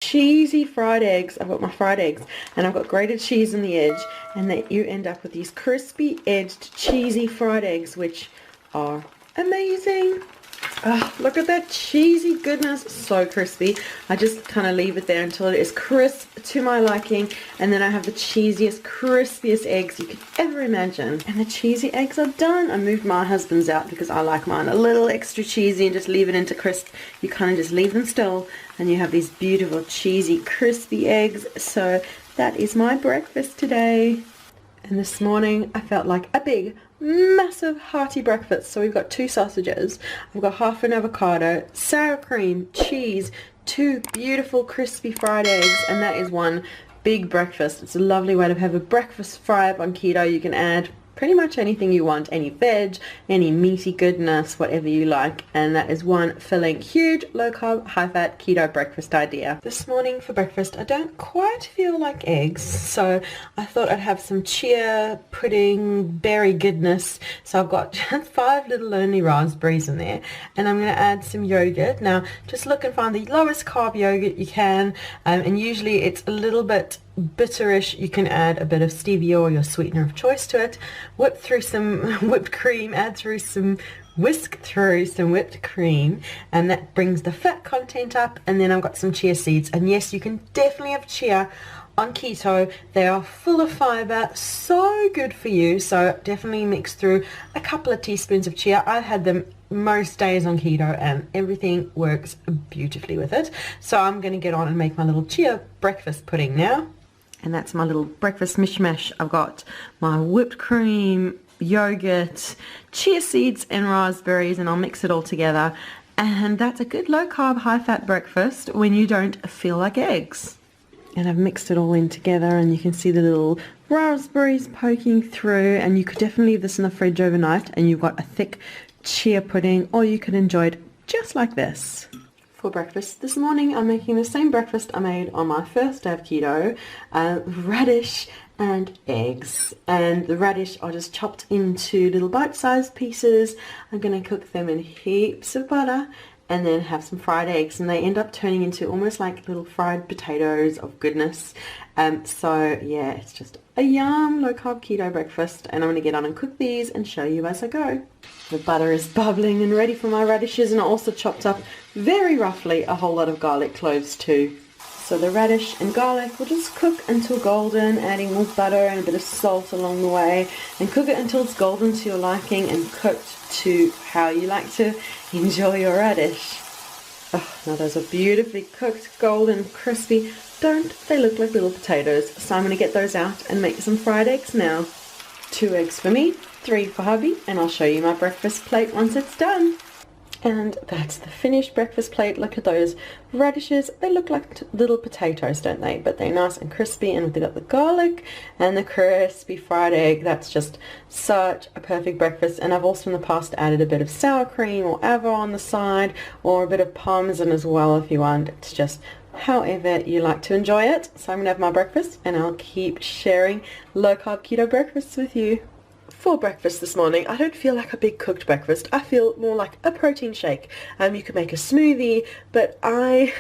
cheesy fried eggs. I've got my fried eggs and I've got grated cheese on the edge, and that you end up with these crispy edged cheesy fried eggs, which are amazing. Oh, look at that cheesy goodness, so crispy. I just kind of leave it there until it is crisp to my liking, and then I have the cheesiest, crispiest eggs you could ever imagine. And the cheesy eggs are done. I moved my husband's out because I like mine a little extra cheesy and just leave it into crisp. You kind of just leave them still and you have these beautiful cheesy crispy eggs. So that is my breakfast today. And this morning I felt like a big massive hearty breakfast. So we've got 2 sausages, I've got half an avocado, sour cream, cheese, 2 beautiful crispy fried eggs, and that is one big breakfast. It's a lovely way to have a breakfast fry up on keto. You can add pretty much anything you want, any veg, any meaty goodness, whatever you like, and that is one filling, huge, low-carb, high-fat keto breakfast idea. This morning for breakfast, I don't quite feel like eggs, so I thought I'd have some chia pudding, berry goodness. So I've got 5 little lonely raspberries in there, and I'm going to add some yogurt. Now, just look and find the lowest carb yogurt you can, and usually it's a little bit bitterish. You can add a bit of stevia or your sweetener of choice to it. Whip through some whipped cream, whisk through some whipped cream, and that brings the fat content up. And then I've got some chia seeds, and yes, you can definitely have chia on keto. They are full of fiber, so good for you. So definitely mix through a couple of teaspoons of chia. I've had them most days on keto and everything works beautifully with it. So I'm going to get on and make my little chia breakfast pudding now. And that's my little breakfast mishmash. I've got my whipped cream, yogurt, chia seeds and raspberries, and I'll mix it all together. And that's a good low carb, high fat breakfast when you don't feel like eggs. And I've mixed it all in together, and you can see the little raspberries poking through, and you could definitely leave this in the fridge overnight and you've got a thick chia pudding, or you could enjoy it just like this. For breakfast this morning, I'm making the same breakfast I made on my first day of keto, radish and eggs. And the radish are just chopped into little bite-sized pieces. I'm going to cook them in heaps of butter and then have some fried eggs, and they end up turning into almost like little fried potatoes of goodness. So yeah, it's just a yum low carb keto breakfast, and I'm going to get on and cook these and show you as I go. The butter is bubbling and ready for my radishes, and I also chopped up very roughly a whole lot of garlic cloves too. So the radish and garlic will just cook until golden, adding more butter and a bit of salt along the way, and cook it until it's golden to your liking and cooked to how you like to enjoy your radish. Oh, now those are beautifully cooked, golden, crispy. Don't they look like little potatoes? So I'm going to get those out and make some fried eggs now. 2 eggs for me, 3 for hubby, and I'll show you my breakfast plate once it's done. And that's the finished breakfast plate. Look at those radishes. They look like little potatoes, don't they? But they're nice and crispy, and they've got the garlic and the crispy fried egg. That's just such a perfect breakfast. And I've also in the past added a bit of sour cream or avo on the side, or a bit of parmesan as well if you want. It's just however you like to enjoy it. So I'm going to have my breakfast, and I'll keep sharing low carb keto breakfasts with you. For breakfast this morning, I don't feel like a big cooked breakfast. I feel more like a protein shake. You could make a smoothie, but I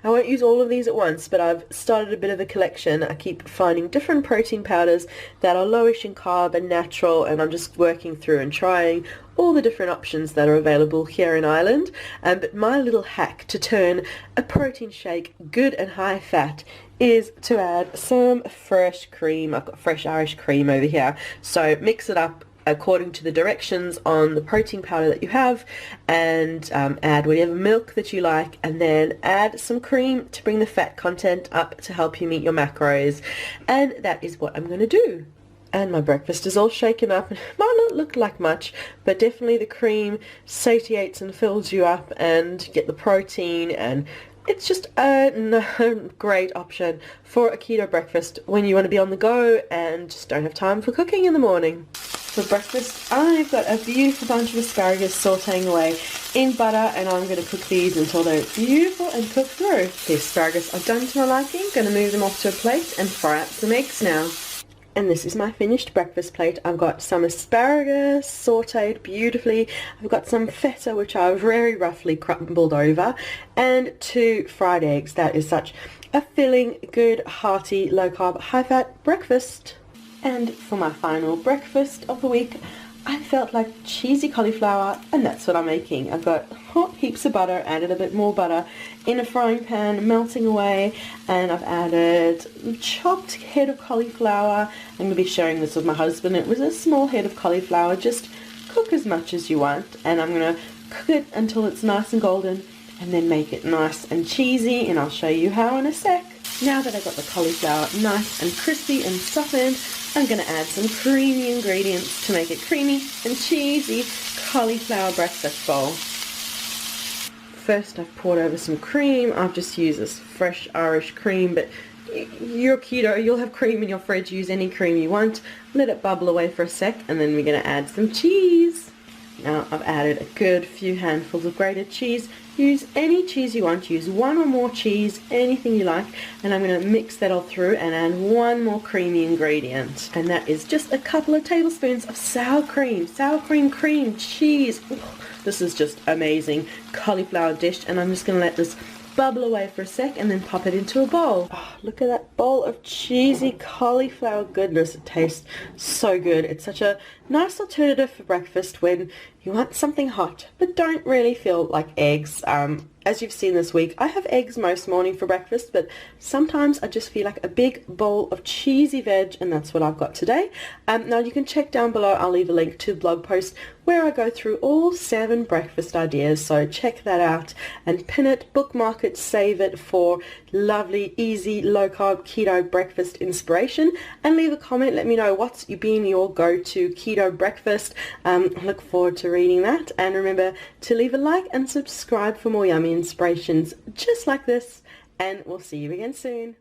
won't use all of these at once, but I've started a bit of a collection. I keep finding different protein powders that are lowish in carb and natural, and I'm just working through and trying all the different options that are available here in Ireland. But my little hack to turn a protein shake good and high fat is to add some fresh cream. I've got fresh Irish cream over here. So mix it up according to the directions on the protein powder that you have, and add whatever milk that you like, and then add some cream to bring the fat content up to help you meet your macros. And that is what I'm going to do. And my breakfast is all shaken up. It might not look like much, but definitely the cream satiates and fills you up, and get the protein, and it's just a great option for a keto breakfast when you want to be on the go and just don't have time for cooking in the morning. For breakfast, I've got a beautiful bunch of asparagus sauteing away in butter, and I'm going to cook these until they're beautiful and cooked through. The asparagus are done to my liking. Going to move them off to a plate and fry up some eggs now. And this is my finished breakfast plate. I've got some asparagus sauteed beautifully. I've got some feta, which I've very roughly crumbled over, and 2 fried eggs. That is such a filling, good, hearty, low-carb, high-fat breakfast. And for my final breakfast of the week, I felt like cheesy cauliflower, and that's what I'm making. I've got hot heaps of butter, added a bit more butter in a frying pan, melting away, and I've added chopped head of cauliflower. I'm going to be sharing this with my husband. It was a small head of cauliflower. Just cook as much as you want, and I'm going to cook it until it's nice and golden, and then make it nice and cheesy, and I'll show you how in a sec. Now that I've got the cauliflower nice and crispy and softened, I'm going to add some creamy ingredients to make it creamy and cheesy cauliflower breakfast bowl. First, I've poured over some cream. I've just used this fresh Irish cream, but you're keto, you'll have cream in your fridge. Use any cream you want. Let it bubble away for a sec, and then we're going to add some cheese. Now I've added a good few handfuls of grated cheese. Use any cheese you want, use 1 or more cheese, anything you like, and I'm going to mix that all through and add 1 more creamy ingredient, and that is just a couple of tablespoons of sour cream, cream cheese. Oh, this is just amazing cauliflower dish, and I'm just going to let this bubble away for a sec and then pop it into a bowl. Oh, look at that bowl of cheesy cauliflower goodness. It tastes so good. It's such a nice alternative for breakfast when you want something hot but don't really feel like eggs. As you've seen this week, I have eggs most morning for breakfast, but sometimes I just feel like a big bowl of cheesy veg, and that's what I've got today. Now you can check down below, I'll leave a link to the blog post where I go through all 7 breakfast ideas, so check that out and pin it, bookmark it, save it for lovely, easy, low-carb keto breakfast inspiration, and leave a comment. Let me know what's been your go-to keto breakfast. I look forward to reading that, and remember to leave a like and subscribe for more yummy inspirations just like this, and we'll see you again soon.